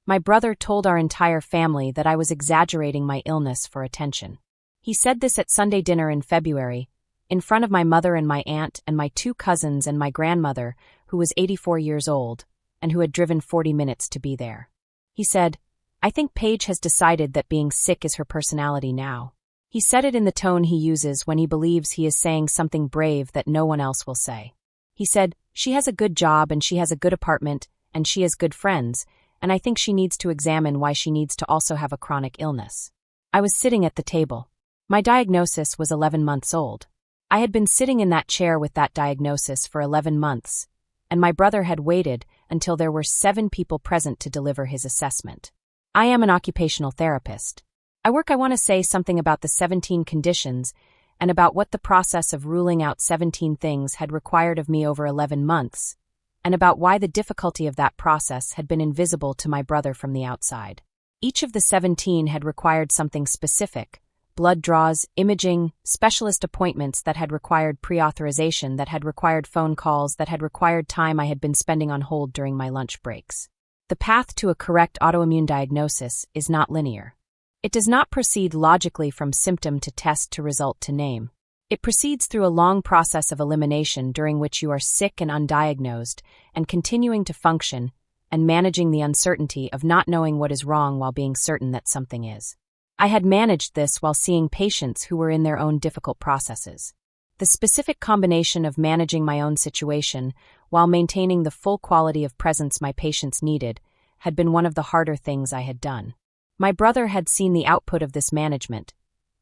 My brother told our entire family that I was exaggerating my illness for attention. He said this at Sunday dinner in February, in front of my mother and my aunt and my 2 cousins and my grandmother, who was 84 years old, and who had driven 40 minutes to be there. He said, "I think Paige has decided that being sick is her personality now." He said it in the tone he uses when he believes he is saying something brave that no one else will say. He said, "She has a good job and she has a good apartment and she has good friends, and I think she needs to examine why she needs to also have a chronic illness." I was sitting at the table. My diagnosis was 11 months old. I had been sitting in that chair with that diagnosis for 11 months, and my brother had waited until there were 7 people present to deliver his assessment. I am an occupational therapist. I want to say something about the 17 conditions and about what the process of ruling out 17 things had required of me over 11 months, and about why the difficulty of that process had been invisible to my brother from the outside. Each of the 17 had required something specific: blood draws, imaging, specialist appointments that had required pre-authorization, that had required phone calls, that had required time I had been spending on hold during my lunch breaks. The path to a correct autoimmune diagnosis is not linear. It does not proceed logically from symptom to test to result to name. It proceeds through a long process of elimination during which you are sick and undiagnosed, and continuing to function, and managing the uncertainty of not knowing what is wrong while being certain that something is. I had managed this while seeing patients who were in their own difficult processes. The specific combination of managing my own situation while maintaining the full quality of presence my patients needed had been one of the harder things I had done. My brother had seen the output of this management,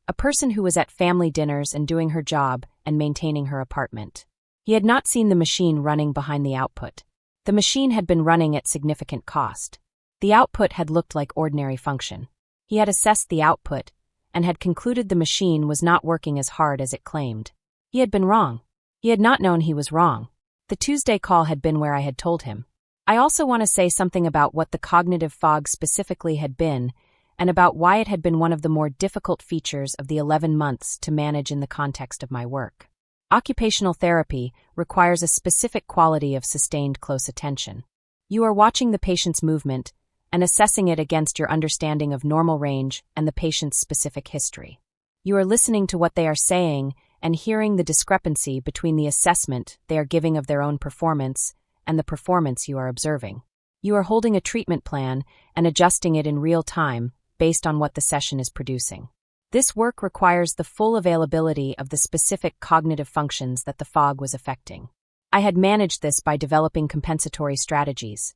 a person who was at family dinners and doing her job and maintaining her apartment. He had not seen the machine running behind the output. The machine had been running at significant cost. The output had looked like ordinary function. He had assessed the output and had concluded the machine was not working as hard as it claimed. He had been wrong. He had not known he was wrong. The Tuesday call had been where I had told him. I also want to say something about what the cognitive fog specifically had been, and about why it had been one of the more difficult features of the 11 months to manage in the context of my work. Occupational therapy requires a specific quality of sustained close attention. You are watching the patient's movement and assessing it against your understanding of normal range and the patient's specific history. You are listening to what they are saying and hearing the discrepancy between the assessment they are giving of their own performance and the performance you are observing. You are holding a treatment plan and adjusting it in real time based on what the session is producing. This work requires the full availability of the specific cognitive functions that the fog was affecting. I had managed this by developing compensatory strategies,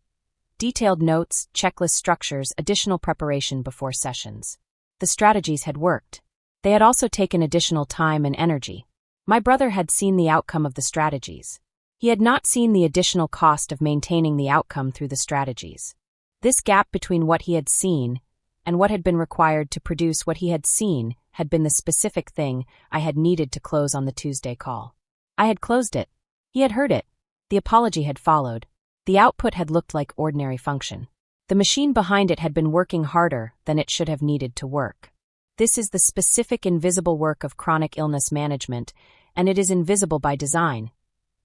detailed notes, checklist structures, additional preparation before sessions. The strategies had worked. They had also taken additional time and energy. My brother had seen the outcome of the strategies. He had not seen the additional cost of maintaining the outcome through the strategies. This gap between what he had seen and what had been required to produce what he had seen had been the specific thing I had needed to close on the Tuesday call. I had closed it. He had heard it. The apology had followed. The output had looked like ordinary function. The machine behind it had been working harder than it should have needed to work. This is the specific invisible work of chronic illness management, and it is invisible by design.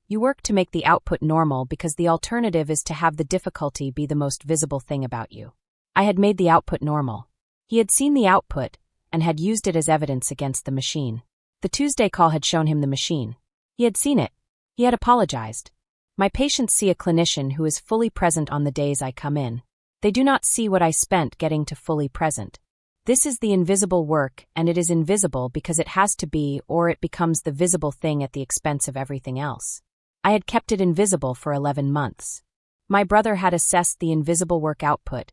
You work to make the output normal because the alternative is to have the difficulty be the most visible thing about you. I had made the output normal. He had seen the output and had used it as evidence against the machine. The Tuesday call had shown him the machine. He had seen it. He had apologized. My patients see a clinician who is fully present on the days I come in. They do not see what I spent getting to fully present. This is the invisible work, and it is invisible because it has to be, or it becomes the visible thing at the expense of everything else. I had kept it invisible for 11 months. My brother had assessed the invisible work output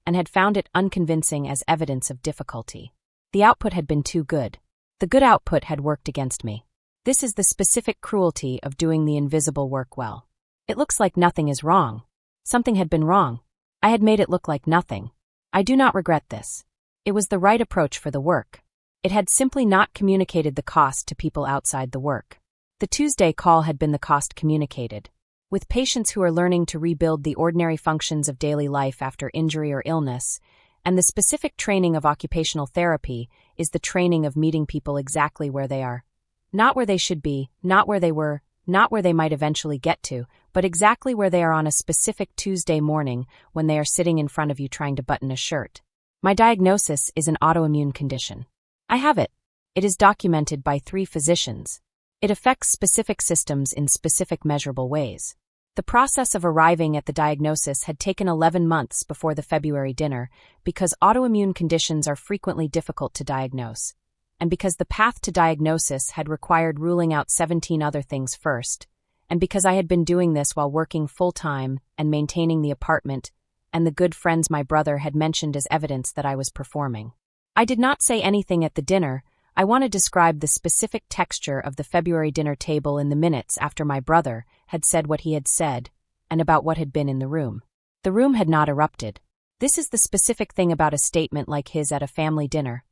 and had found it unconvincing as evidence of difficulty. The output had been too good. The good output had worked against me. This is the specific cruelty of doing the invisible work well. It looks like nothing is wrong. Something had been wrong. I had made it look like nothing. I do not regret this. It was the right approach for the work. It had simply not communicated the cost to people outside the work. The Tuesday call had been the cost communicated. With patients who are learning to rebuild the ordinary functions of daily life after injury or illness, and the specific training of occupational therapy is the training of meeting people exactly where they are. Not where they should be, not where they were, not where they might eventually get to, but exactly where they are on a specific Tuesday morning when they are sitting in front of you trying to button a shirt. My diagnosis is an autoimmune condition. I have it. It is documented by 3 physicians. It affects specific systems in specific measurable ways. The process of arriving at the diagnosis had taken 11 months before the February dinner because autoimmune conditions are frequently difficult to diagnose, and because the path to diagnosis had required ruling out 17 other things first, and because I had been doing this while working full-time and maintaining the apartment and the good friends my brother had mentioned as evidence that I was performing. I did not say anything at the dinner. I want to describe the specific texture of the February dinner table in the minutes after my brother had said what he had said and about what had been in the room. The room had not erupted. This is the specific thing about a statement like his at a family dinner.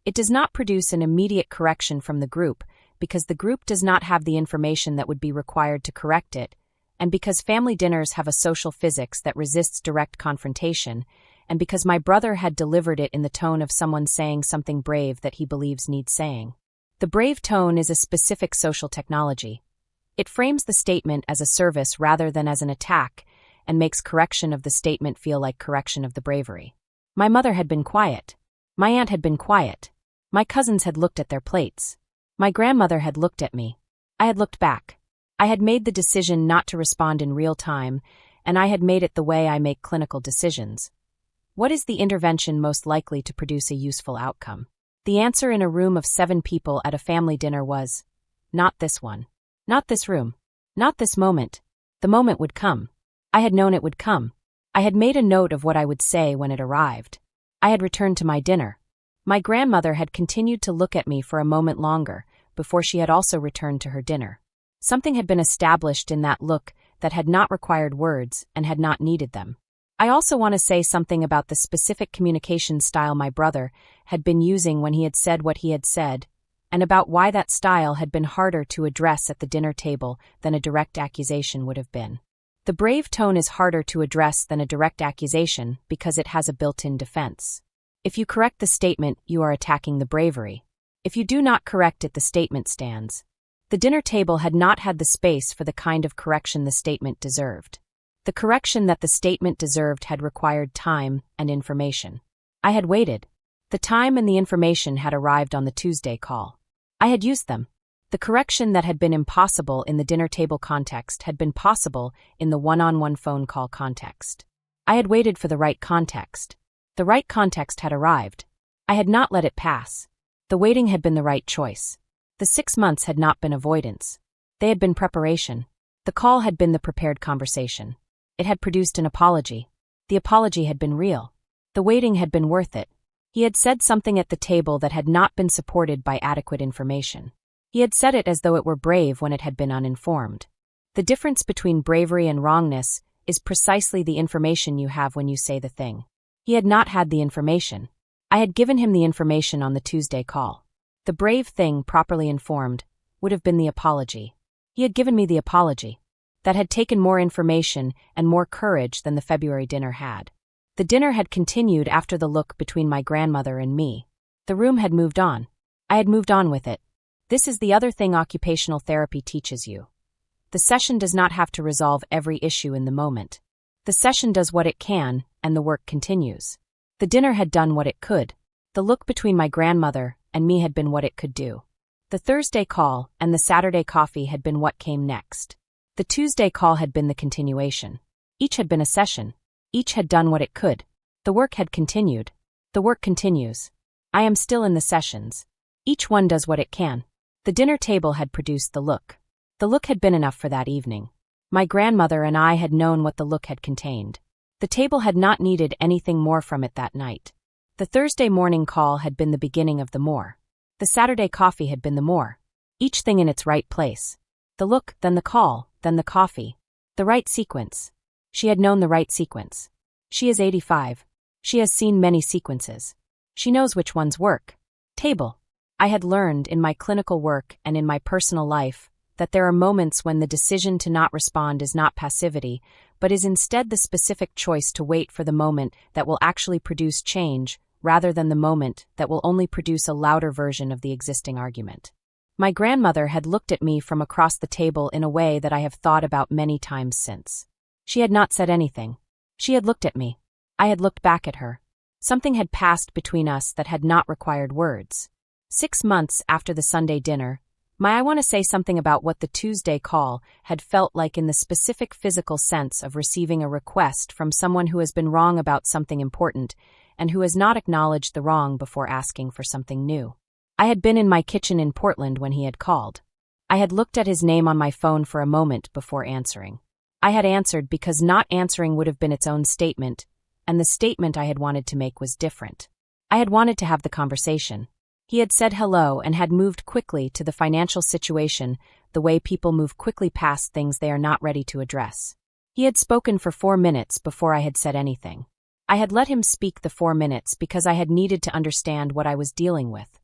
It does not produce an immediate correction from the group because the group does not have the information that would be required to correct it, and because family dinners have a social physics that resists direct confrontation, and because my brother had delivered it in the tone of someone saying something brave that he believes needs saying. The brave tone is a specific social technology. It frames the statement as a service rather than as an attack and makes correction of the statement feel like correction of the bravery. My mother had been quiet. My aunt had been quiet. My cousins had looked at their plates. My grandmother had looked at me. I had looked back. I had made the decision not to respond in real time, and I had made it the way I make clinical decisions. What is the intervention most likely to produce a useful outcome? The answer in a room of 7 people at a family dinner was, not this one. Not this room. Not this moment. The moment would come. I had known it would come. I had made a note of what I would say when it arrived. I had returned to my dinner. My grandmother had continued to look at me for a moment longer before she had also returned to her dinner. Something had been established in that look that had not required words and had not needed them. I also want to say something about the specific communication style my brother had been using when he had said what he had said, and about why that style had been harder to address at the dinner table than a direct accusation would have been. The brave tone is harder to address than a direct accusation because it has a built-in defense. If you correct the statement, you are attacking the bravery. If you do not correct it, the statement stands. The dinner table had not had the space for the kind of correction the statement deserved. The correction that the statement deserved had required time and information. I had waited. The time and the information had arrived on the Tuesday call. I had used them. The correction that had been impossible in the dinner table context had been possible in the one-on-one phone call context. I had waited for the right context. The right context had arrived. I had not let it pass. The waiting had been the right choice. The 6 months had not been avoidance. They had been preparation. The call had been the prepared conversation. It had produced an apology. The apology had been real. The waiting had been worth it. He had said something at the table that had not been supported by adequate information. He had said it as though it were brave when it had been uninformed. The difference between bravery and wrongness is precisely the information you have when you say the thing. He had not had the information. I had given him the information on the Tuesday call. The brave thing, properly informed, would have been the apology. He had given me the apology. That had taken more information and more courage than the February dinner had. The dinner had continued after the look between my grandmother and me. The room had moved on. I had moved on with it. This is the other thing occupational therapy teaches you. The session does not have to resolve every issue in the moment. The session does what it can, and the work continues. The dinner had done what it could. The look between my grandmother and me had been what it could do. The Thursday call and the Saturday coffee had been what came next. The Tuesday call had been the continuation. Each had been a session. Each had done what it could. The work had continued. The work continues. I am still in the sessions. Each one does what it can. The dinner table had produced the look. The look had been enough for that evening. My grandmother and I had known what the look had contained. The table had not needed anything more from it that night. The Thursday morning call had been the beginning of the more. The Saturday coffee had been the more. Each thing in its right place. The look, then the call, then the coffee. The right sequence. She had known the right sequence. She is 85. She has seen many sequences. She knows which ones work. Table. I had learned in my clinical work and in my personal life that there are moments when the decision to not respond is not passivity, but is instead the specific choice to wait for the moment that will actually produce change rather than the moment that will only produce a louder version of the existing argument. My grandmother had looked at me from across the table in a way that I have thought about many times since. She had not said anything. She had looked at me. I had looked back at her. Something had passed between us that had not required words. 6 months after the Sunday dinner, I want to say something about what the Tuesday call had felt like in the specific physical sense of receiving a request from someone who has been wrong about something important and who has not acknowledged the wrong before asking for something new. I had been in my kitchen in Portland when he had called. I had looked at his name on my phone for a moment before answering. I had answered because not answering would have been its own statement, and the statement I had wanted to make was different. I had wanted to have the conversation. He had said hello and had moved quickly to the financial situation the way people move quickly past things they are not ready to address. He had spoken for 4 minutes before I had said anything. I had let him speak the 4 minutes because I had needed to understand what I was dealing with.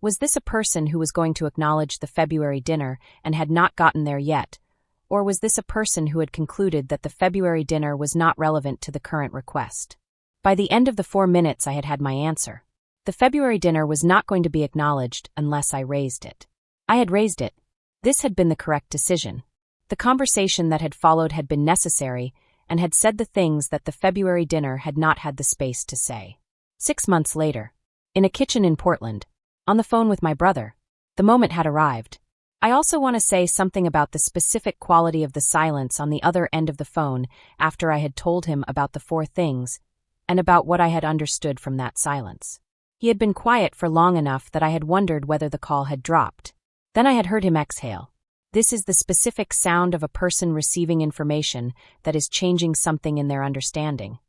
Was this a person who was going to acknowledge the February dinner and had not gotten there yet, or was this a person who had concluded that the February dinner was not relevant to the current request? By the end of the 4 minutes I had had my answer. The February dinner was not going to be acknowledged unless I raised it. I had raised it. This had been the correct decision. The conversation that had followed had been necessary and had said the things that the February dinner had not had the space to say. 6 months later, in a kitchen in Portland, on the phone with my brother, the moment had arrived. I also want to say something about the specific quality of the silence on the other end of the phone after I had told him about the 4 things, and about what I had understood from that silence. He had been quiet for long enough that I had wondered whether the call had dropped. Then I had heard him exhale. This is the specific sound of a person receiving information that is changing something in their understanding.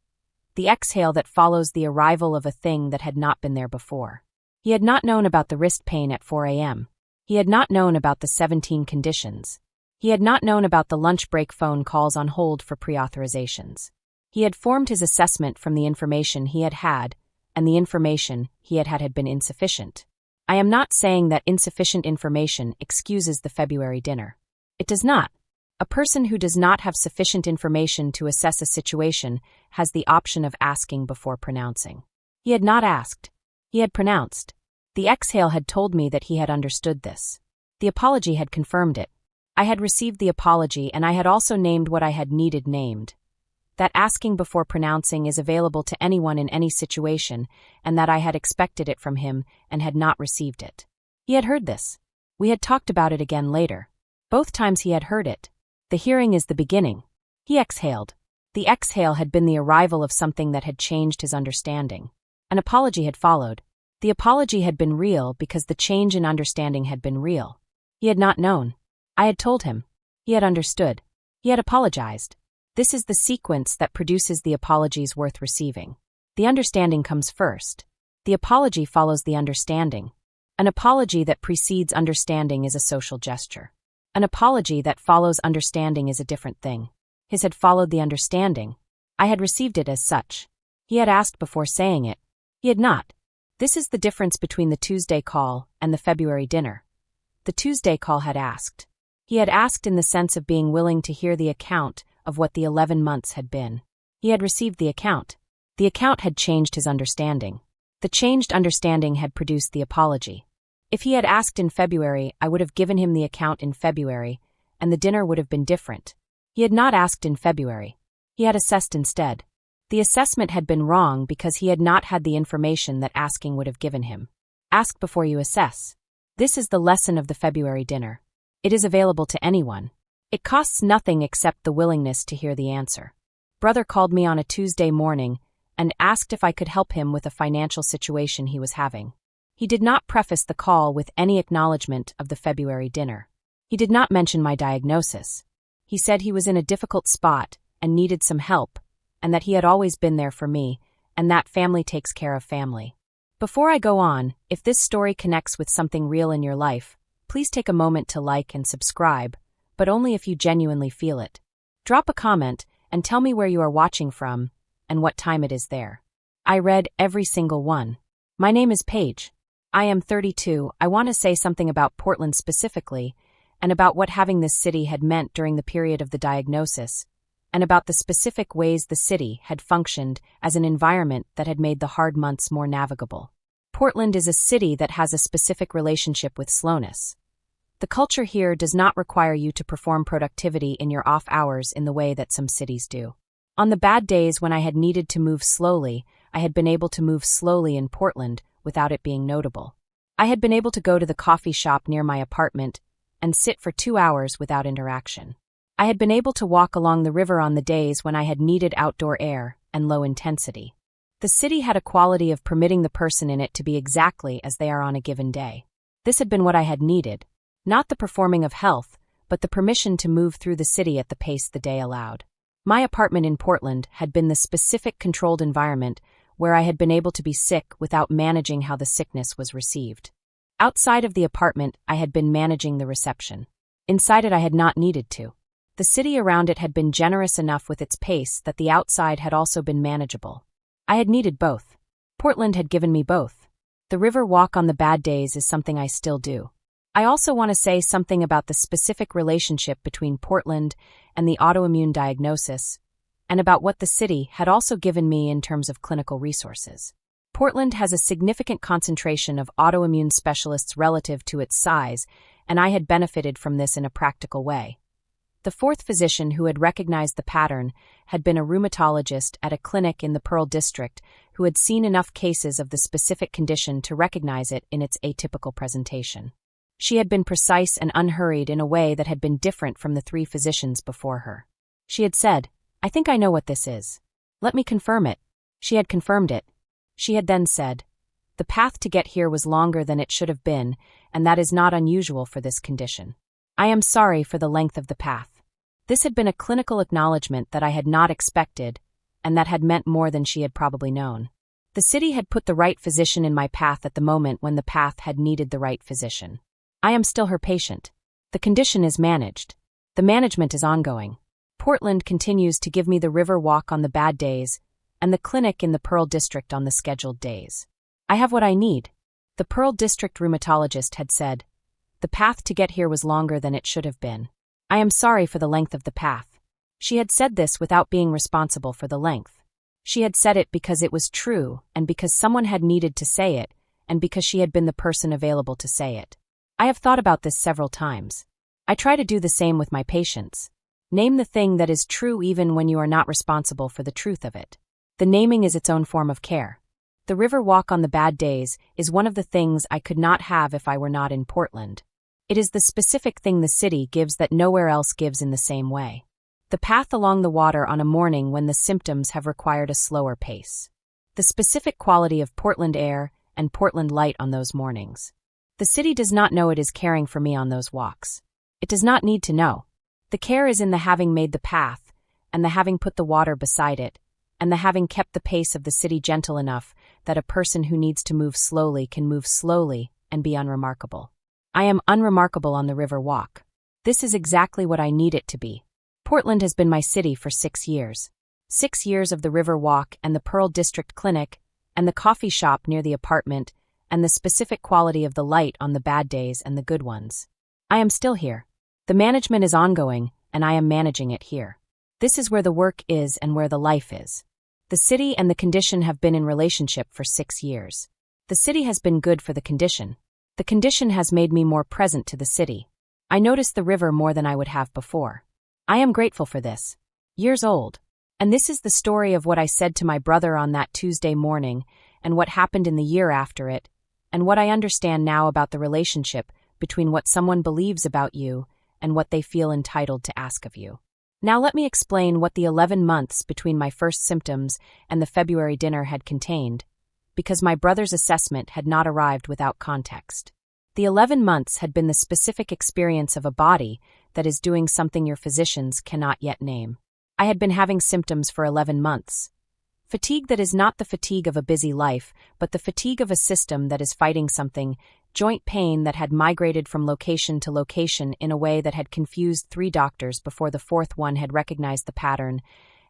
The exhale that follows the arrival of a thing that had not been there before. He had not known about the wrist pain at 4 a.m. He had not known about the 17 conditions. He had not known about the lunch break phone calls on hold for pre-authorizations. He had formed his assessment from the information he had, and the information he had been insufficient. I am not saying that insufficient information excuses the February dinner. It does not. A person who does not have sufficient information to assess a situation has the option of asking before pronouncing. He had not asked. He had pronounced. The exhale had told me that he had understood this. The apology had confirmed it. I had received the apology and I had also named what I had needed named. That asking before pronouncing is available to anyone in any situation, and that I had expected it from him and had not received it. He had heard this. We had talked about it again later. Both times he had heard it. The hearing is the beginning. He exhaled. The exhale had been the arrival of something that had changed his understanding. An apology had followed. The apology had been real because the change in understanding had been real. He had not known. I had told him. He had understood. He had apologized. This is the sequence that produces the apologies worth receiving. The understanding comes first. The apology follows the understanding. An apology that precedes understanding is a social gesture. An apology that follows understanding is a different thing. His had followed the understanding. I had received it as such. He had asked before saying it. He had not. This is the difference between the Tuesday call and the February dinner. The Tuesday call had asked. He had asked in the sense of being willing to hear the account of what the 11 months had been. He had received the account. The account had changed his understanding. The changed understanding had produced the apology. If he had asked in February, I would have given him the account in February, and the dinner would have been different. He had not asked in February. He had assessed instead. The assessment had been wrong because he had not had the information that asking would have given him. Ask before you assess. This is the lesson of the February dinner. It is available to anyone. It costs nothing except the willingness to hear the answer. Brother called me on a Tuesday morning and asked if I could help him with a financial situation he was having. He did not preface the call with any acknowledgement of the February dinner. He did not mention my diagnosis. He said he was in a difficult spot and needed some help, and that he had always been there for me, and that family takes care of family. Before I go on, if this story connects with something real in your life, please take a moment to like and subscribe, but only if you genuinely feel it. Drop a comment and tell me where you are watching from and what time it is there. I read every single one. My name is Paige. I am 32. I want to say something about Portland specifically, and about what having this city had meant during the period of the diagnosis, and about the specific ways the city had functioned as an environment that had made the hard months more navigable. Portland is a city that has a specific relationship with slowness. The culture here does not require you to perform productivity in your off hours in the way that some cities do. On the bad days when I had needed to move slowly, I had been able to move slowly in Portland without it being notable. I had been able to go to the coffee shop near my apartment and sit for 2 hours without interaction. I had been able to walk along the river on the days when I had needed outdoor air and low intensity. The city had a quality of permitting the person in it to be exactly as they are on a given day. This had been what I had needed, not the performing of health, but the permission to move through the city at the pace the day allowed. My apartment in Portland had been the specific controlled environment where I had been able to be sick without managing how the sickness was received. Outside of the apartment, I had been managing the reception. Inside it, I had not needed to. The city around it had been generous enough with its pace that the outside had also been manageable. I had needed both. Portland had given me both. The river walk on the bad days is something I still do. I also want to say something about the specific relationship between Portland and the autoimmune diagnosis, and about what the city had also given me in terms of clinical resources. Portland has a significant concentration of autoimmune specialists relative to its size, and I had benefited from this in a practical way. The fourth physician who had recognized the pattern had been a rheumatologist at a clinic in the Pearl District who had seen enough cases of the specific condition to recognize it in its atypical presentation. She had been precise and unhurried in a way that had been different from the 3 physicians before her. She had said, "I think I know what this is. Let me confirm it." She had confirmed it. She had then said, "The path to get here was longer than it should have been, and that is not unusual for this condition. I am sorry for the length of the path." This had been a clinical acknowledgement that I had not expected, and that had meant more than she had probably known. The city had put the right physician in my path at the moment when the path had needed the right physician. I am still her patient. The condition is managed. The management is ongoing. Portland continues to give me the river walk on the bad days and the clinic in the Pearl District on the scheduled days. I have what I need. The Pearl District rheumatologist had said, "The path to get here was longer than it should have been. I am sorry for the length of the path." She had said this without being responsible for the length. She had said it because it was true and because someone had needed to say it and because she had been the person available to say it. I have thought about this several times. I try to do the same with my patients. Name the thing that is true even when you are not responsible for the truth of it. The naming is its own form of care. The river walk on the bad days is one of the things I could not have if I were not in Portland. It is the specific thing the city gives that nowhere else gives in the same way. The path along the water on a morning when the symptoms have required a slower pace. The specific quality of Portland air and Portland light on those mornings. The city does not know it is caring for me on those walks. It does not need to know. The care is in the having made the path, and the having put the water beside it, and the having kept the pace of the city gentle enough that a person who needs to move slowly can move slowly and be unremarkable. I am unremarkable on the river walk. This is exactly what I need it to be. Portland has been my city for 6 years. 6 years of the river walk and the Pearl District Clinic and the coffee shop near the apartment and the specific quality of the light on the bad days and the good ones. I am still here. The management is ongoing, and I am managing it here. This is where the work is and where the life is. The city and the condition have been in relationship for 6 years. The city has been good for the condition. The condition has made me more present to the city. I notice the river more than I would have before. I am grateful for this. Years old. And this is the story of what I said to my brother on that Tuesday morning, and what happened in the year after it, and what I understand now about the relationship between what someone believes about you and what they feel entitled to ask of you. Now let me explain what the 11 months between my first symptoms and the February dinner had contained, because my brother's assessment had not arrived without context. The 11 months had been the specific experience of a body that is doing something your physicians cannot yet name. I had been having symptoms for 11 months. Fatigue that is not the fatigue of a busy life, but the fatigue of a system that is fighting something, joint pain that had migrated from location to location in a way that had confused 3 doctors before the 4th one had recognized the pattern,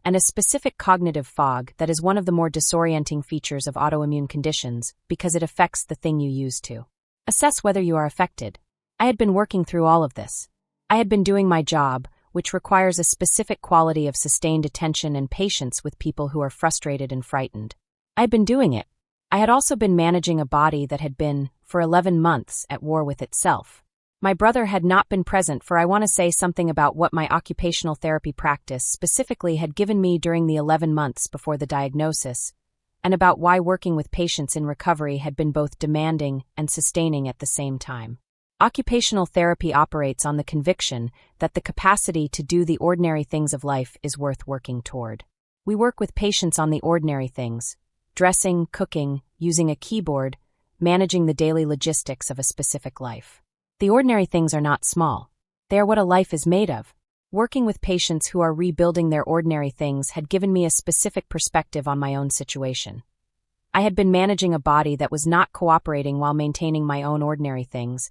and a specific cognitive fog that is one of the more disorienting features of autoimmune conditions because it affects the thing you use to assess whether you are affected. I had been working through all of this. I had been doing my job, which requires a specific quality of sustained attention and patience with people who are frustrated and frightened. I had been doing it. I had also been managing a body that had been, for 11 months, at war with itself. My brother had not been present, for I want to say something about what my occupational therapy practice specifically had given me during the 11 months before the diagnosis, and about why working with patients in recovery had been both demanding and sustaining at the same time. Occupational therapy operates on the conviction that the capacity to do the ordinary things of life is worth working toward. We work with patients on the ordinary things: dressing, cooking, using a keyboard, managing the daily logistics of a specific life. The ordinary things are not small. They are what a life is made of. Working with patients who are rebuilding their ordinary things had given me a specific perspective on my own situation. I had been managing a body that was not cooperating while maintaining my own ordinary things,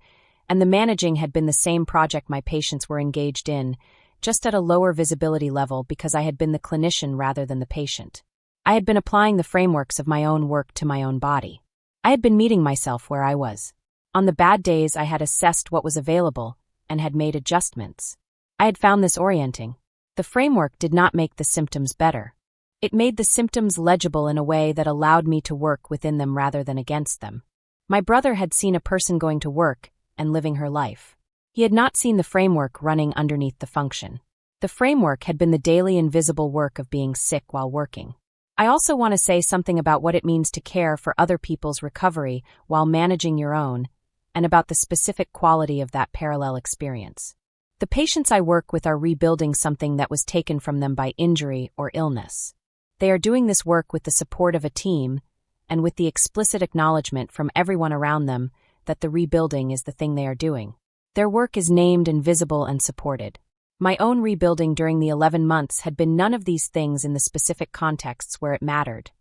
and the managing had been the same project my patients were engaged in, just at a lower visibility level because I had been the clinician rather than the patient. I had been applying the frameworks of my own work to my own body. I had been meeting myself where I was. On the bad days, I had assessed what was available and had made adjustments. I had found this orienting. The framework did not make the symptoms better. It made the symptoms legible in a way that allowed me to work within them rather than against them. My brother had seen a person going to work and living her life. He had not seen the framework running underneath the function. The framework had been the daily invisible work of being sick while working. I also want to say something about what it means to care for other people's recovery while managing your own, and about the specific quality of that parallel experience. The patients I work with are rebuilding something that was taken from them by injury or illness. They are doing this work with the support of a team and with the explicit acknowledgement from everyone around them that the rebuilding is the thing they are doing. Their work is named and visible and supported. My own rebuilding during the 11 months had been none of these things in the specific contexts where it mattered.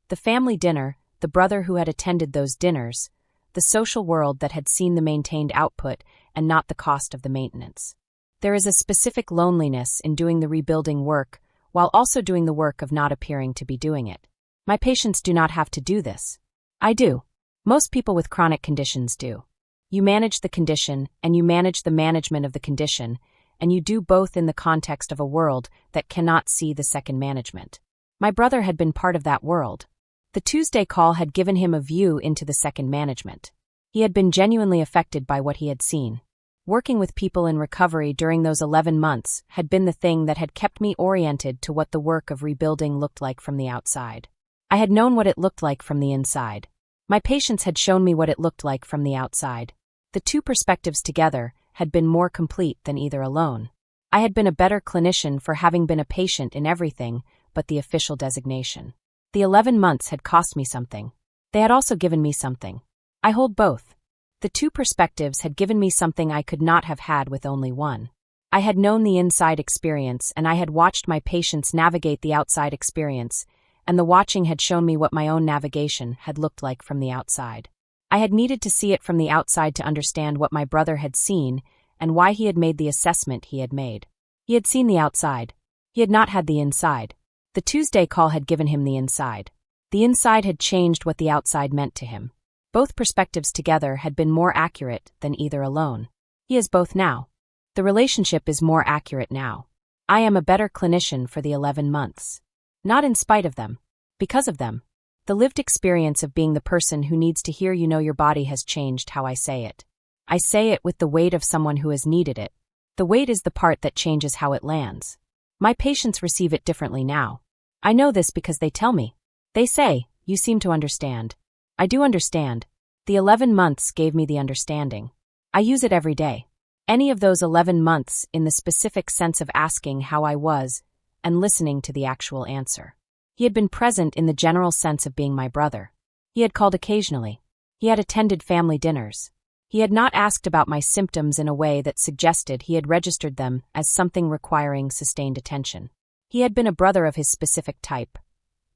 The family dinner, the brother who had attended those dinners, the social world that had seen the maintained output and not the cost of the maintenance. There is a specific loneliness in doing the rebuilding work while also doing the work of not appearing to be doing it. My patients do not have to do this. I do. Most people with chronic conditions do. You manage the condition and you manage the management of the condition, and you do both in the context of a world that cannot see the second management. My brother had been part of that world. The Tuesday call had given him a view into the second management. He had been genuinely affected by what he had seen. Working with people in recovery during those 11 months had been the thing that had kept me oriented to what the work of rebuilding looked like from the outside. I had known what it looked like from the inside. My patients had shown me what it looked like from the outside. The two perspectives together had been more complete than either alone. I had been a better clinician for having been a patient in everything but the official designation. The 11 months had cost me something. They had also given me something. I hold both. The two perspectives had given me something I could not have had with only one. I had known the inside experience and I had watched my patients navigate the outside experience, and the watching had shown me what my own navigation had looked like from the outside. I had needed to see it from the outside to understand what my brother had seen and why he had made the assessment he had made. He had seen the outside. He had not had the inside. The Tuesday call had given him the inside. The inside had changed what the outside meant to him. Both perspectives together had been more accurate than either alone. He is both now. The relationship is more accurate now. I am a better clinician for the 11 months. Not in spite of them. Because of them. The lived experience of being the person who needs to hear your body has changed how I say it. I say it with the weight of someone who has needed it. The weight is the part that changes how it lands. My patients receive it differently now. I know this because they tell me. They say, "You seem to understand." I do understand. The 11 months gave me the understanding. I use it every day. Any of those 11 months in the specific sense of asking how I was and listening to the actual answer. He had been present in the general sense of being my brother. He had called occasionally. He had attended family dinners. He had not asked about my symptoms in a way that suggested he had registered them as something requiring sustained attention. He had been a brother of his specific type,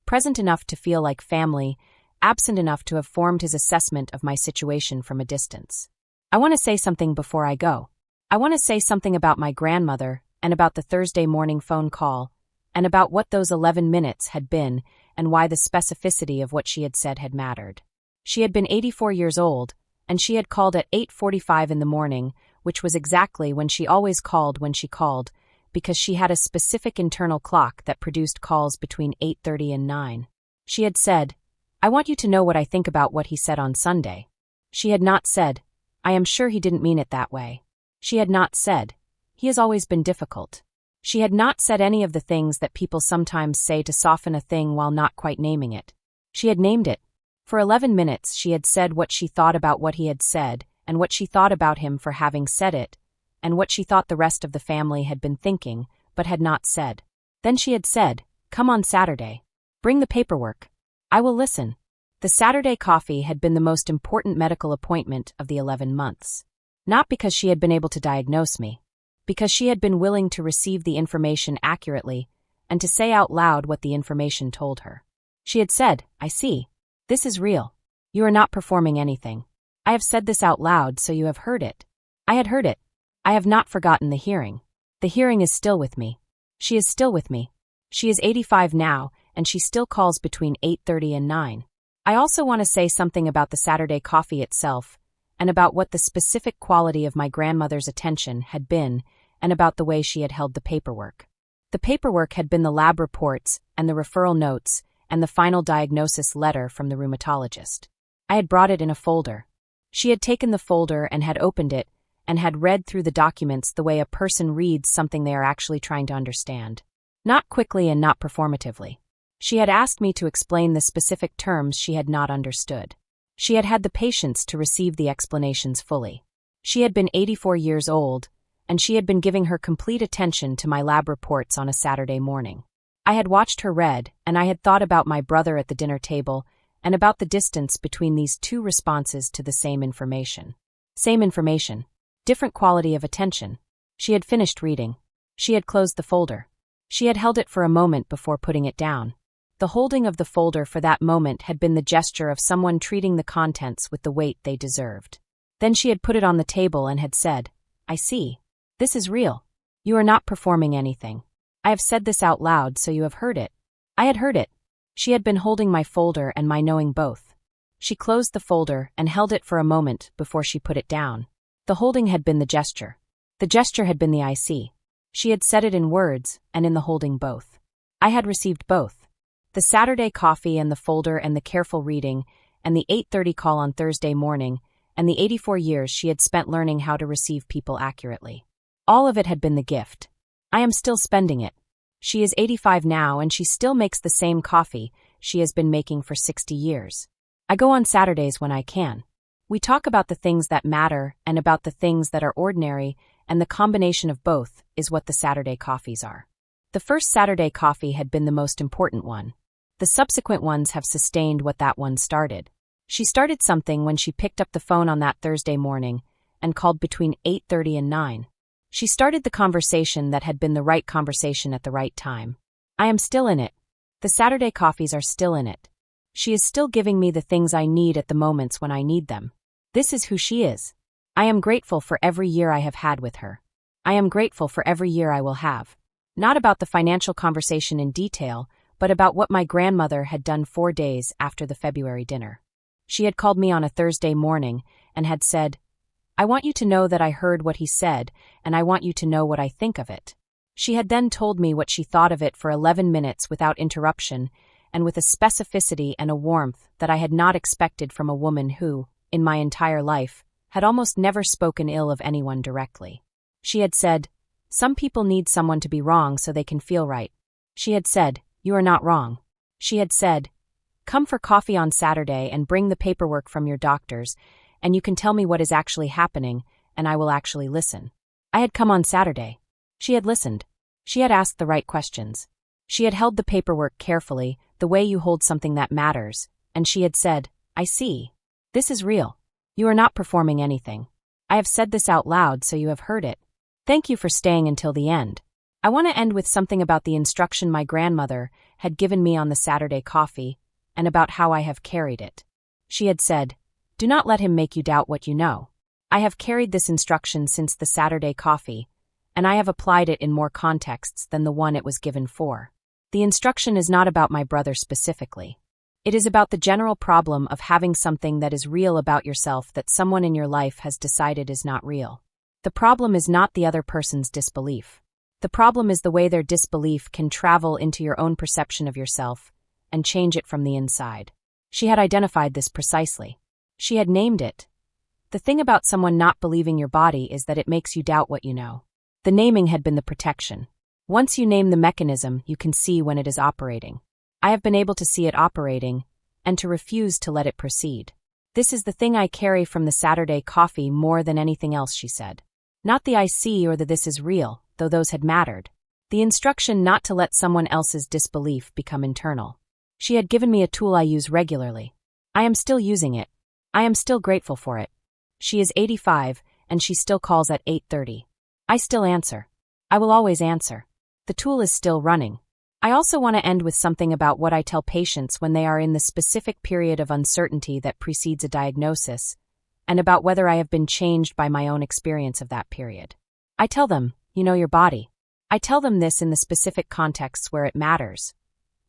present enough to feel like family, absent enough to have formed his assessment of my situation from a distance. I want to say something before I go. I want to say something about my grandmother and about the Thursday morning phone call and about what those 11 minutes had been and why the specificity of what she had said had mattered. She had been 84 years old, and she had called at 8:45 in the morning, which was exactly when she always called when she called, because she had a specific internal clock that produced calls between 8:30 and 9. She had said, "I want you to know what I think about what he said on Sunday." She had not said, I am sure he didn't mean it that way. She had not said, he has always been difficult. She had not said any of the things that people sometimes say to soften a thing while not quite naming it. She had named it. For 11 minutes she had said what she thought about what he had said, and what she thought about him for having said it, and what she thought the rest of the family had been thinking, but had not said. Then she had said, "Come on Saturday. Bring the paperwork. I will listen." The Saturday coffee had been the most important medical appointment of the 11 months. Not because she had been able to diagnose me. Because she had been willing to receive the information accurately and to say out loud what the information told her. She had said, "I see. This is real. You are not performing anything. I have said this out loud, so you have heard it." I had heard it. I have not forgotten the hearing. The hearing is still with me. She is still with me. She is 85 now, and she still calls between 8:30 and 9. I also want to say something about the Saturday coffee itself, and about what the specific quality of my grandmother's attention had been, and about the way she had held the paperwork. The paperwork had been the lab reports, and the referral notes, and the final diagnosis letter from the rheumatologist. I had brought it in a folder. She had taken the folder and had opened it, and had read through the documents the way a person reads something they are actually trying to understand. Not quickly and not performatively. She had asked me to explain the specific terms she had not understood. She had had the patience to receive the explanations fully. She had been 84 years old, and she had been giving her complete attention to my lab reports on a Saturday morning. I had watched her read, and I had thought about my brother at the dinner table, and about the distance between these two responses to the same information. Same information. Different quality of attention. She had finished reading. She had closed the folder. She had held it for a moment before putting it down. The holding of the folder for that moment had been the gesture of someone treating the contents with the weight they deserved. Then she had put it on the table and had said, "I see. This is real. You are not performing anything. I have said this out loud, so you have heard it." I had heard it. She had been holding my folder and my knowing both. She closed the folder and held it for a moment before she put it down. The holding had been the gesture. The gesture had been the "I see." She had said it in words and in the holding both. I had received both. The Saturday coffee and the folder and the careful reading, and the 8:30 call on Thursday morning, and the 84 years she had spent learning how to receive people accurately. All of it had been the gift. I am still spending it. She is 85 now, and she still makes the same coffee she has been making for 60 years. I go on Saturdays when I can. We talk about the things that matter and about the things that are ordinary, and the combination of both is what the Saturday coffees are. The first Saturday coffee had been the most important one. The subsequent ones have sustained what that one started. She started something when she picked up the phone on that Thursday morning and called between 8:30 and 9. She started the conversation that had been the right conversation at the right time. I am still in it. The Saturday coffees are still in it. She is still giving me the things I need at the moments when I need them. This is who she is. I am grateful for every year I have had with her. I am grateful for every year I will have. Not about the financial conversation in detail, but about what my grandmother had done 4 days after the February dinner. She had called me on a Thursday morning and had said, "I want you to know that I heard what he said, and I want you to know what I think of it." She had then told me what she thought of it for 11 minutes without interruption, and with a specificity and a warmth that I had not expected from a woman who, in my entire life, had almost never spoken ill of anyone directly. She had said, "Some people need someone to be wrong so they can feel right." She had said, "You are not wrong." She had said, "Come for coffee on Saturday and bring the paperwork from your doctors, and you can tell me what is actually happening, and I will actually listen." I had come on Saturday. She had listened. She had asked the right questions. She had held the paperwork carefully, the way you hold something that matters, and she had said, "I see. This is real. You are not performing anything. I have said this out loud, so you have heard it. Thank you for staying until the end." I want to end with something about the instruction my grandmother had given me on the Saturday coffee, and about how I have carried it. She had said, "Do not let him make you doubt what you know." I have carried this instruction since the Saturday coffee, and I have applied it in more contexts than the one it was given for. The instruction is not about my brother specifically. It is about the general problem of having something that is real about yourself that someone in your life has decided is not real. The problem is not the other person's disbelief. The problem is the way their disbelief can travel into your own perception of yourself and change it from the inside. She had identified this precisely. She had named it. The thing about someone not believing your body is that it makes you doubt what you know. The naming had been the protection. Once you name the mechanism, you can see when it is operating. I have been able to see it operating, and to refuse to let it proceed. This is the thing I carry from the Saturday coffee more than anything else, she said. Not the I see or the this is real, though those had mattered. The instruction not to let someone else's disbelief become internal. She had given me a tool I use regularly. I am still using it. I am still grateful for it. She is 85, and she still calls at 8:30. I still answer. I will always answer. The tool is still running. I also want to end with something about what I tell patients when they are in the specific period of uncertainty that precedes a diagnosis, and about whether I have been changed by my own experience of that period. I tell them, you know your body. I tell them this in the specific contexts where it matters.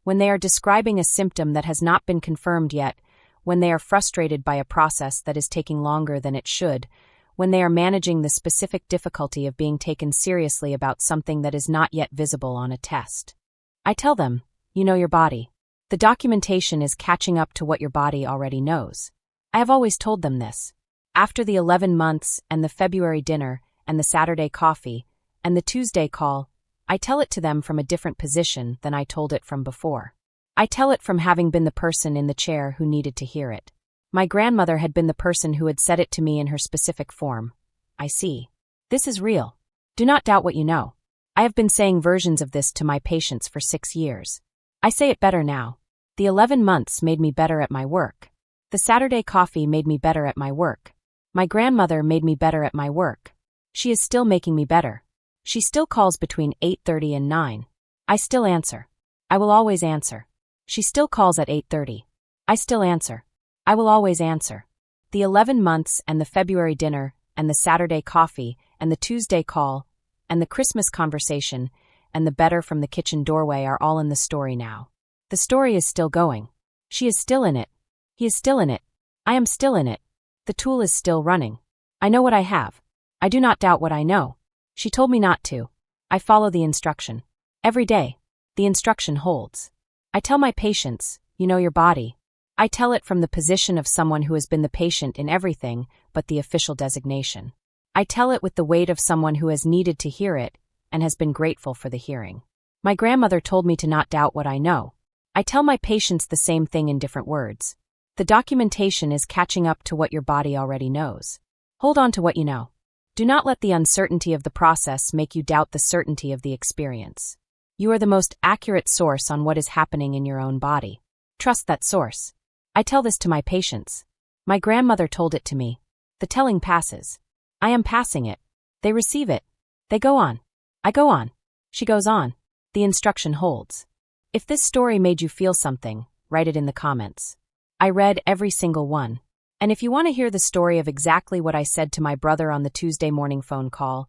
When they are describing a symptom that has not been confirmed yet, when they are frustrated by a process that is taking longer than it should, when they are managing the specific difficulty of being taken seriously about something that is not yet visible on a test. I tell them, you know your body. The documentation is catching up to what your body already knows. I have always told them this. After the 11 months and the February dinner and the Saturday coffee and the Tuesday call, I tell it to them from a different position than I told it from before. I tell it from having been the person in the chair who needed to hear it. My grandmother had been the person who had said it to me in her specific form. I see. This is real. Do not doubt what you know. I have been saying versions of this to my patients for 6 years. I say it better now. The 11 months made me better at my work. The Saturday coffee made me better at my work. My grandmother made me better at my work. She is still making me better. She still calls between 8:30 and 9. I still answer. I will always answer. She still calls at 8:30. I still answer. I will always answer. The 11 months and the February dinner and the Saturday coffee and the Tuesday call and the Christmas conversation and the better from the kitchen doorway are all in the story now. The story is still going. She is still in it. He is still in it. I am still in it. The tool is still running. I know what I have. I do not doubt what I know. She told me not to. I follow the instruction. Every day. The instruction holds. I tell my patients, you know your body. I tell it from the position of someone who has been the patient in everything but the official designation. I tell it with the weight of someone who has needed to hear it and has been grateful for the hearing. My grandmother told me to not doubt what I know. I tell my patients the same thing in different words. The documentation is catching up to what your body already knows. Hold on to what you know. Do not let the uncertainty of the process make you doubt the certainty of the experience. You are the most accurate source on what is happening in your own body. Trust that source. I tell this to my patients. My grandmother told it to me. The telling passes. I am passing it. They receive it. They go on. I go on. She goes on. The instruction holds. If this story made you feel something, write it in the comments. I read every single one. And if you want to hear the story of exactly what I said to my brother on the Tuesday morning phone call,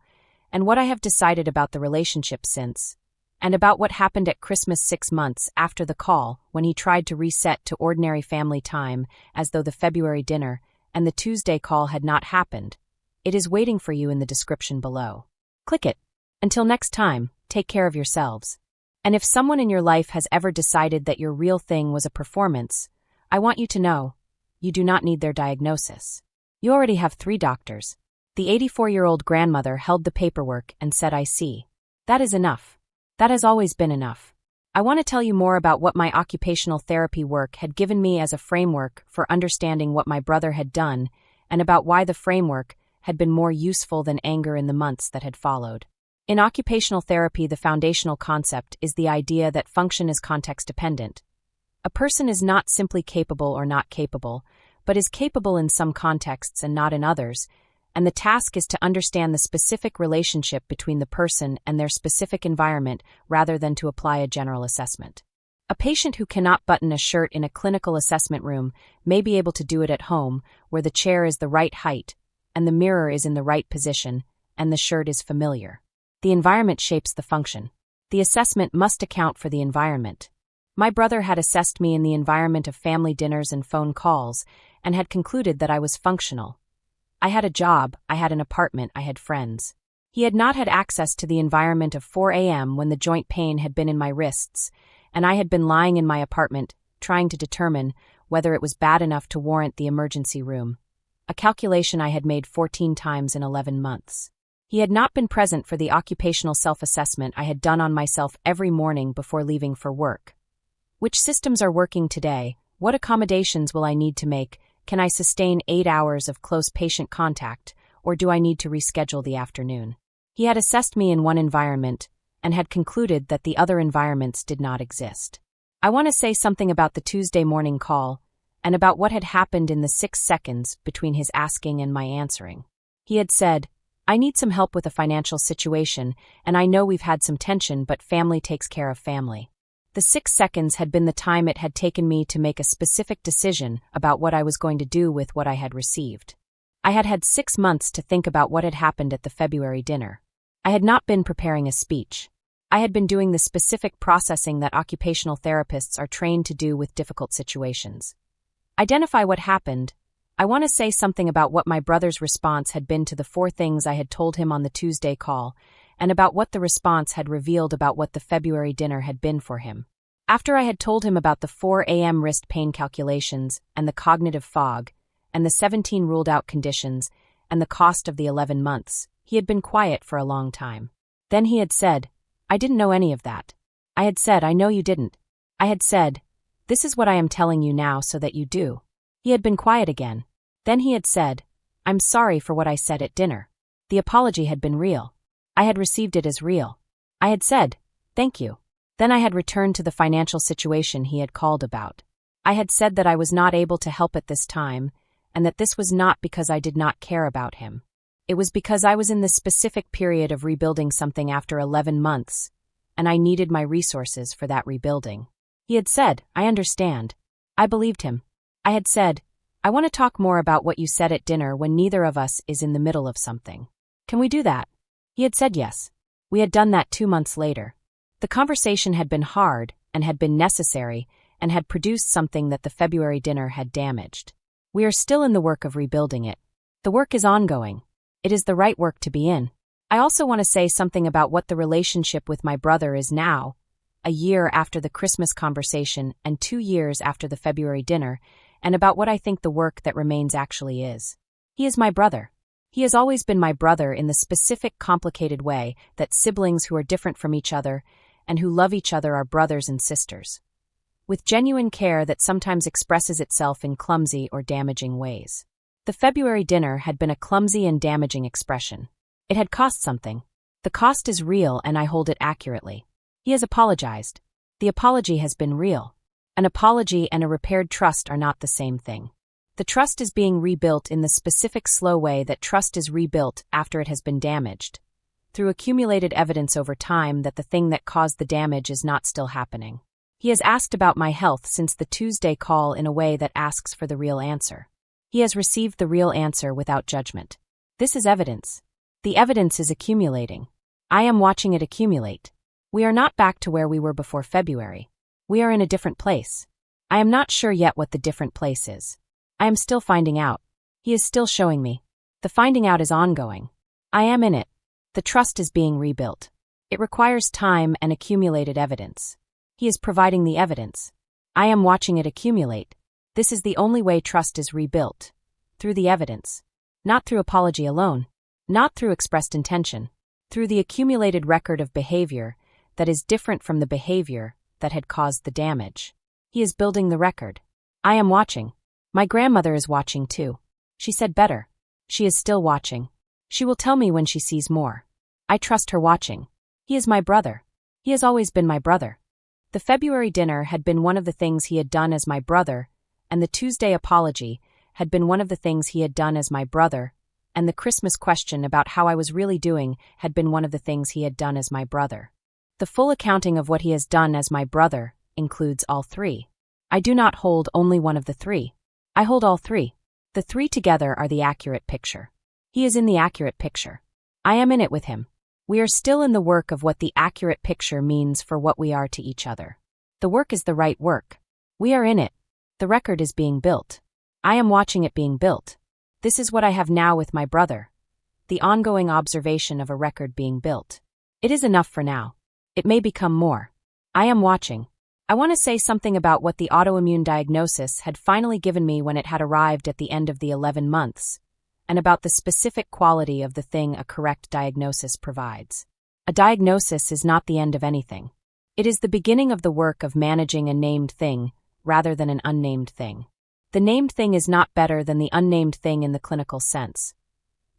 and what I have decided about the relationship since, and about what happened at Christmas 6 months after the call when he tried to reset to ordinary family time as though the February dinner and the Tuesday call had not happened, it is waiting for you in the description below. Click it. Until next time, take care of yourselves. And if someone in your life has ever decided that your real thing was a performance, I want you to know, you do not need their diagnosis. You already have 3 doctors. The 84-year-old grandmother held the paperwork and said, I see. That is enough. That has always been enough. I want to tell you more about what my occupational therapy work had given me as a framework for understanding what my brother had done, and about why the framework had been more useful than anger in the months that had followed. In occupational therapy, the foundational concept is the idea that function is context-dependent. A person is not simply capable or not capable, but is capable in some contexts and not in others, and the task is to understand the specific relationship between the person and their specific environment rather than to apply a general assessment. A patient who cannot button a shirt in a clinical assessment room may be able to do it at home, where the chair is the right height, and the mirror is in the right position, and the shirt is familiar. The environment shapes the function. The assessment must account for the environment. My brother had assessed me in the environment of family dinners and phone calls, and had concluded that I was functional. I had a job, I had an apartment, I had friends. He had not had access to the environment of 4 a.m. when the joint pain had been in my wrists, and I had been lying in my apartment, trying to determine whether it was bad enough to warrant the emergency room. a calculation I had made 14 times in 11 months. He had not been present for the occupational self-assessment I had done on myself every morning before leaving for work. Which systems are working today? What accommodations will I need to make? Can I sustain 8 hours of close patient contact, or do I need to reschedule the afternoon? He had assessed me in one environment and had concluded that the other environments did not exist. I want to say something about the Tuesday morning call and about what had happened in the 6 seconds between his asking and my answering. He had said, "I need some help with a financial situation, and I know we've had some tension, but family takes care of family." The 6 seconds had been the time it had taken me to make a specific decision about what I was going to do with what I had received. I had had 6 months to think about what had happened at the February dinner. I had not been preparing a speech. I had been doing the specific processing that occupational therapists are trained to do with difficult situations. Identify what happened. I want to say something about what my brother's response had been to the 4 things I had told him on the Tuesday call, and about what the response had revealed about what the February dinner had been for him. After I had told him about the 4 a.m. wrist pain calculations, and the cognitive fog, and the 17 ruled-out conditions, and the cost of the 11 months, he had been quiet for a long time. Then he had said, "I didn't know any of that." I had said, "I know you didn't." I had said, "This is what I am telling you now so that you do." He had been quiet again. Then he had said, "I'm sorry for what I said at dinner." The apology had been real. I had received it as real. I had said, "Thank you." Then I had returned to the financial situation he had called about. I had said that I was not able to help at this time, and that this was not because I did not care about him. It was because I was in the specific period of rebuilding something after 11 months, and I needed my resources for that rebuilding. He had said, "I understand." I believed him. I had said, "I want to talk more about what you said at dinner when neither of us is in the middle of something. Can we do that?" He had said yes. We had done that 2 months later. The conversation had been hard and had been necessary and had produced something that the February dinner had damaged. We are still in the work of rebuilding it. The work is ongoing. It is the right work to be in. I also want to say something about what the relationship with my brother is now, a year after the Christmas conversation and 2 years after the February dinner, and about what I think the work that remains actually is. He is my brother. He has always been my brother in the specific, complicated way that siblings who are different from each other and who love each other are brothers and sisters, with genuine care that sometimes expresses itself in clumsy or damaging ways. The February dinner had been a clumsy and damaging expression. It had cost something. The cost is real and I hold it accurately. He has apologized. The apology has been real. An apology and a repaired trust are not the same thing. The trust is being rebuilt in the specific slow way that trust is rebuilt after it has been damaged, through accumulated evidence over time that the thing that caused the damage is not still happening. He has asked about my health since the Tuesday call in a way that asks for the real answer. He has received the real answer without judgment. This is evidence. The evidence is accumulating. I am watching it accumulate. We are not back to where we were before February. We are in a different place. I am not sure yet what the different place is. I am still finding out. He is still showing me. The finding out is ongoing. I am in it. The trust is being rebuilt. It requires time and accumulated evidence. He is providing the evidence. I am watching it accumulate. This is the only way trust is rebuilt. Through the evidence. Not through apology alone. Not through expressed intention. Through the accumulated record of behavior that is different from the behavior that had caused the damage. He is building the record. I am watching. My grandmother is watching too. She said better. She is still watching. She will tell me when she sees more. I trust her watching. He is my brother. He has always been my brother. The February dinner had been one of the things he had done as my brother, and the Tuesday apology had been one of the things he had done as my brother, and the Christmas question about how I was really doing had been one of the things he had done as my brother. The full accounting of what he has done as my brother includes all 3. I do not hold only one of the 3. I hold all 3. The 3 together are the accurate picture. He is in the accurate picture. I am in it with him. We are still in the work of what the accurate picture means for what we are to each other. The work is the right work. We are in it. The record is being built. I am watching it being built. This is what I have now with my brother. The ongoing observation of a record being built. It is enough for now. It may become more. I am watching. I want to say something about what the autoimmune diagnosis had finally given me when it had arrived at the end of the 11 months, and about the specific quality of the thing a correct diagnosis provides. A diagnosis is not the end of anything. It is the beginning of the work of managing a named thing, rather than an unnamed thing. The named thing is not better than the unnamed thing in the clinical sense.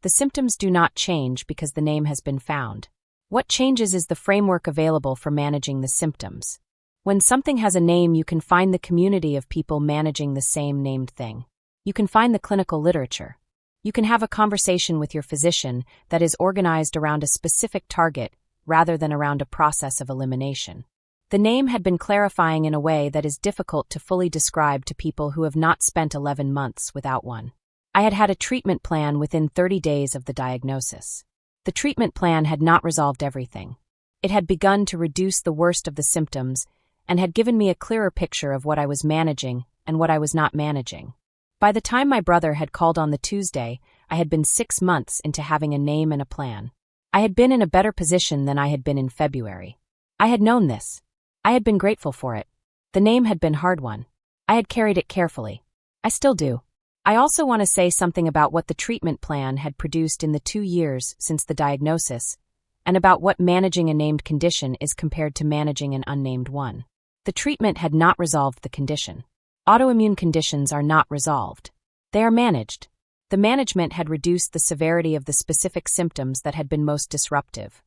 The symptoms do not change because the name has been found. What changes is the framework available for managing the symptoms. When something has a name, you can find the community of people managing the same named thing. You can find the clinical literature. You can have a conversation with your physician that is organized around a specific target rather than around a process of elimination. The name had been clarifying in a way that is difficult to fully describe to people who have not spent 11 months without one. I had had a treatment plan within 30 days of the diagnosis. The treatment plan had not resolved everything. It had begun to reduce the worst of the symptoms and had given me a clearer picture of what I was managing and what I was not managing. By the time my brother had called on the Tuesday, I had been 6 months into having a name and a plan. I had been in a better position than I had been in February. I had known this. I had been grateful for it. The name had been hard won. I had carried it carefully. I still do. I also want to say something about what the treatment plan had produced in the 2 years since the diagnosis, and about what managing a named condition is compared to managing an unnamed one. The treatment had not resolved the condition. Autoimmune conditions are not resolved. They are managed. The management had reduced the severity of the specific symptoms that had been most disruptive.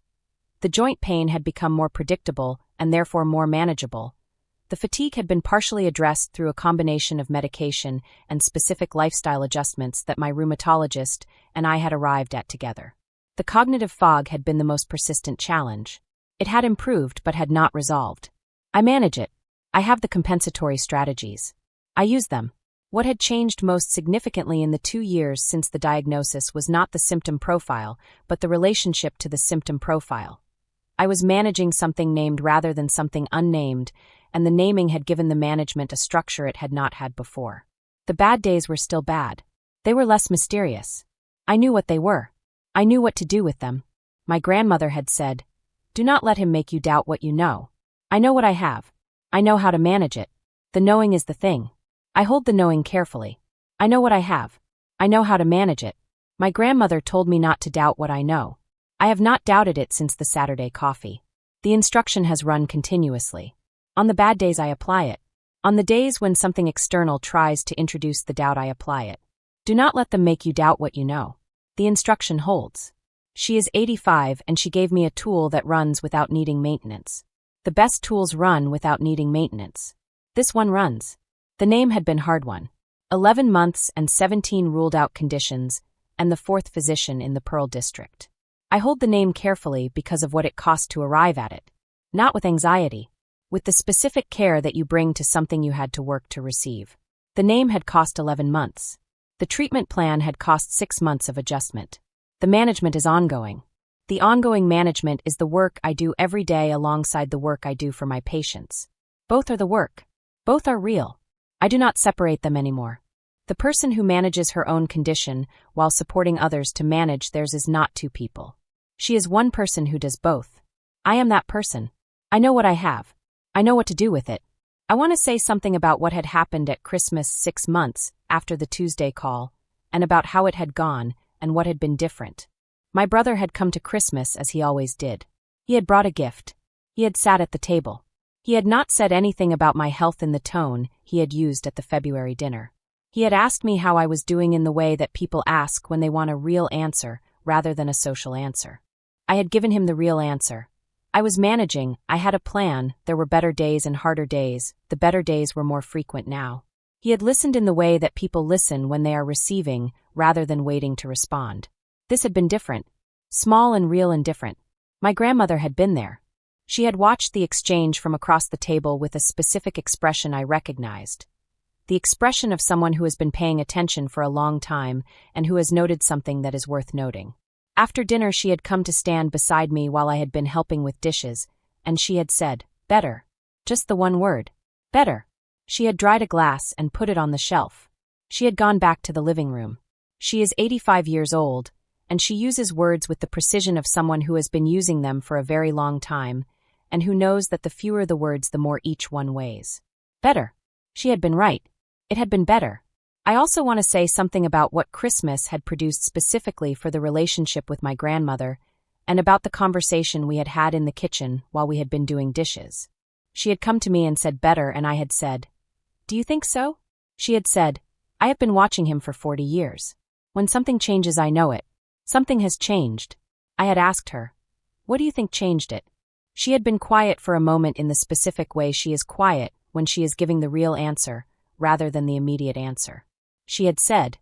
The joint pain had become more predictable and therefore more manageable. The fatigue had been partially addressed through a combination of medication and specific lifestyle adjustments that my rheumatologist and I had arrived at together. The cognitive fog had been the most persistent challenge. It had improved but had not resolved. I manage it. I have the compensatory strategies. I use them. What had changed most significantly in the 2 years since the diagnosis was not the symptom profile, but the relationship to the symptom profile. I was managing something named rather than something unnamed, and the naming had given the management a structure it had not had before. The bad days were still bad. They were less mysterious. I knew what they were. I knew what to do with them. My grandmother had said, "Do not let him make you doubt what you know." I know what I have. I know how to manage it. The knowing is the thing. I hold the knowing carefully. I know what I have. I know how to manage it. My grandmother told me not to doubt what I know. I have not doubted it since the Saturday coffee. The instruction has run continuously. On the bad days I apply it. On the days when something external tries to introduce the doubt I apply it. Do not let them make you doubt what you know. The instruction holds. She is 85 and she gave me a tool that runs without needing maintenance. The best tools run without needing maintenance. This one runs. The name had been hard won. 11 months and 17 ruled out conditions, and the 4th physician in the Pearl District. I hold the name carefully because of what it cost to arrive at it. Not with anxiety. With the specific care that you bring to something you had to work to receive. The name had cost 11 months. The treatment plan had cost 6 months of adjustment. The management is ongoing. The ongoing management is the work I do every day alongside the work I do for my patients. Both are the work. Both are real. I do not separate them anymore. The person who manages her own condition while supporting others to manage theirs is not 2 people. She is one person who does both. I am that person. I know what I have. I know what to do with it. I want to say something about what had happened at Christmas 6 months after the Tuesday call, and about how it had gone and what had been different. My brother had come to Christmas as he always did. He had brought a gift. He had sat at the table. He had not said anything about my health in the tone he had used at the February dinner. He had asked me how I was doing in the way that people ask when they want a real answer rather than a social answer. I had given him the real answer. I was managing, I had a plan, there were better days and harder days, the better days were more frequent now. He had listened in the way that people listen when they are receiving rather than waiting to respond. This had been different. Small and real and different. My grandmother had been there. She had watched the exchange from across the table with a specific expression I recognized. The expression of someone who has been paying attention for a long time and who has noted something that is worth noting. After dinner she had come to stand beside me while I had been helping with dishes, and she had said, "Better." Just the one word. Better. She had dried a glass and put it on the shelf. She had gone back to the living room. She is 85 years old, and she uses words with the precision of someone who has been using them for a very long time, and who knows that the fewer the words the more each one weighs. Better. She had been right. It had been better. I also want to say something about what Christmas had produced specifically for the relationship with my grandmother, and about the conversation we had had in the kitchen while we had been doing dishes. She had come to me and said better, and I had said, "Do you think so?" She had said, "I have been watching him for 40 years. When something changes, I know it. Something has changed." I had asked her, "What do you think changed it?" She had been quiet for a moment in the specific way she is quiet when she is giving the real answer, rather than the immediate answer. She had said,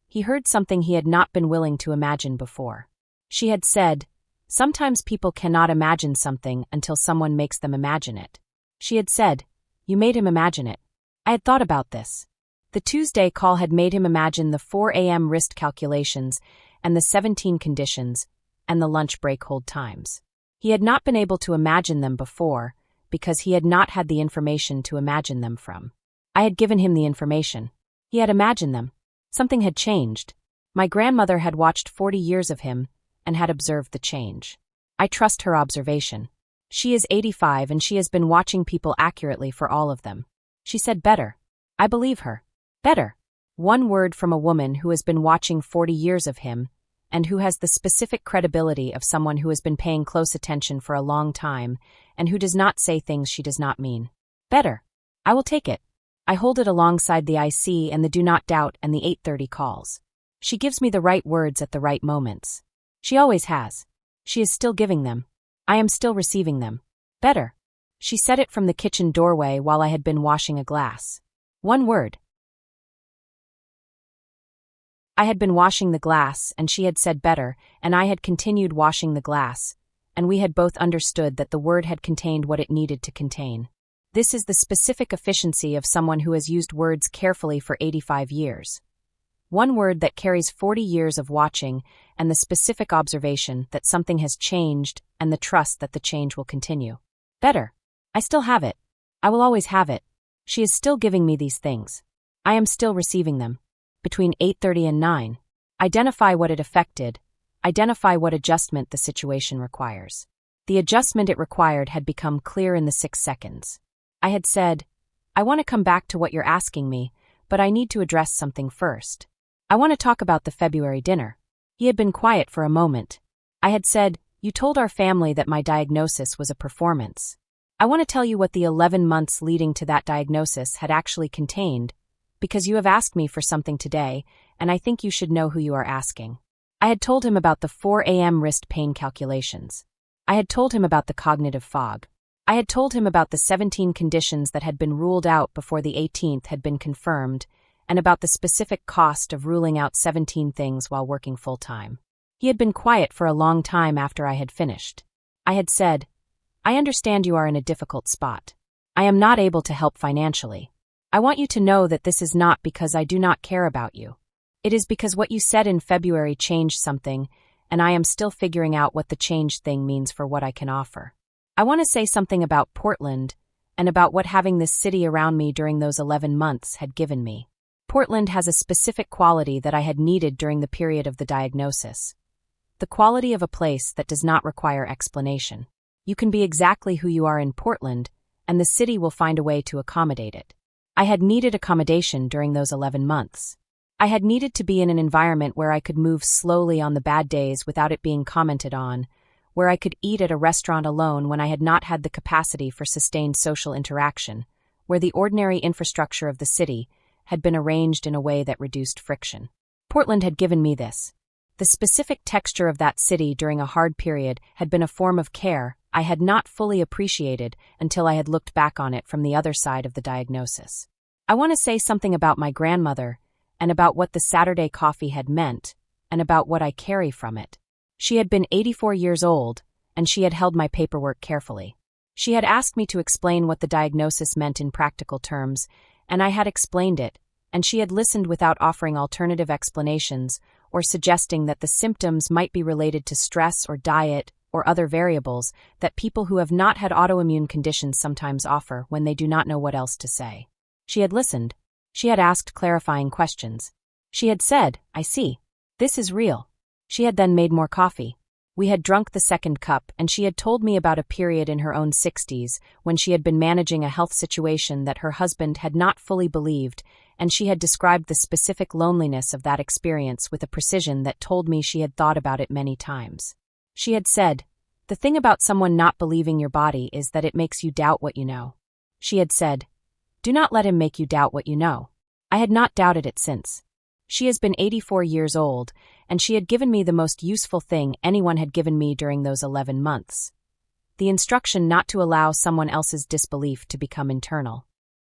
"He heard something he had not been willing to imagine before." She had said, "Sometimes people cannot imagine something until someone makes them imagine it." She had said, "You made him imagine it." I had thought about this. The Tuesday call had made him imagine the 4 a.m. wrist calculations and the 17 conditions and the lunch break hold times. He had not been able to imagine them before because he had not had the information to imagine them from. I had given him the information. He had imagined them. Something had changed. My grandmother had watched 40 years of him and had observed the change. I trust her observation. She is 85 and she has been watching people accurately for all of them. She said better. I believe her. Better. One word from a woman who has been watching 40 years of him and who has the specific credibility of someone who has been paying close attention for a long time and who does not say things she does not mean. Better. I will take it. I hold it alongside the IC and the do not doubt and the 8:30 calls. She gives me the right words at the right moments. She always has. She is still giving them. I am still receiving them. Better. She said it from the kitchen doorway while I had been washing a glass. One word. I had been washing the glass, and she had said better, and I had continued washing the glass, and we had both understood that the word had contained what it needed to contain. This is the specific efficiency of someone who has used words carefully for 85 years. One word that carries 40 years of watching, and the specific observation that something has changed, and the trust that the change will continue. Better. I still have it. I will always have it. She is still giving me these things. I am still receiving them. Between 8:30 and 9. Identify what it affected. Identify what adjustment the situation requires. The adjustment it required had become clear in the 6 seconds. I had said, "I want to come back to what you're asking me, but I need to address something first. I want to talk about the February dinner." He had been quiet for a moment. I had said, "You told our family that my diagnosis was a performance. I want to tell you what the 11 months leading to that diagnosis had actually contained, because you have asked me for something today, and I think you should know who you are asking." I had told him about the 4 a.m. wrist pain calculations. I had told him about the cognitive fog. I had told him about the 17 conditions that had been ruled out before the 18th had been confirmed, and about the specific cost of ruling out 17 things while working full-time. He had been quiet for a long time after I had finished. I had said, "I understand you are in a difficult spot. I am not able to help financially. I want you to know that this is not because I do not care about you. It is because what you said in February changed something, and I am still figuring out what the changed thing means for what I can offer. I want to say something about Portland and about what having this city around me during those 11 months had given me. Portland has a specific quality that I had needed during the period of the diagnosis. The quality of a place that does not require explanation. You can be exactly who you are in Portland, and the city will find a way to accommodate it. I had needed accommodation during those 11 months. I had needed to be in an environment where I could move slowly on the bad days without it being commented on, where I could eat at a restaurant alone when I had not had the capacity for sustained social interaction, where the ordinary infrastructure of the city had been arranged in a way that reduced friction. Portland had given me this. The specific texture of that city during a hard period had been a form of care I had not fully appreciated until I had looked back on it from the other side of the diagnosis. I want to say something about my grandmother, and about what the Saturday coffee had meant, and about what I carry from it. She had been 84 years old, and she had held my paperwork carefully. She had asked me to explain what the diagnosis meant in practical terms, and I had explained it, and she had listened without offering alternative explanations or suggesting that the symptoms might be related to stress or diet or other variables that people who have not had autoimmune conditions sometimes offer when they do not know what else to say. She had listened. She had asked clarifying questions. She had said, "I see. This is real." She had then made more coffee. We had drunk the second cup, and she had told me about a period in her own 60s when she had been managing a health situation that her husband had not fully believed, and she had described the specific loneliness of that experience with a precision that told me she had thought about it many times. She had said, "The thing about someone not believing your body is that it makes you doubt what you know." She had said, "Do not let him make you doubt what you know." I had not doubted it since. She has been 84 years old, and she had given me the most useful thing anyone had given me during those 11 months. The instruction not to allow someone else's disbelief to become internal.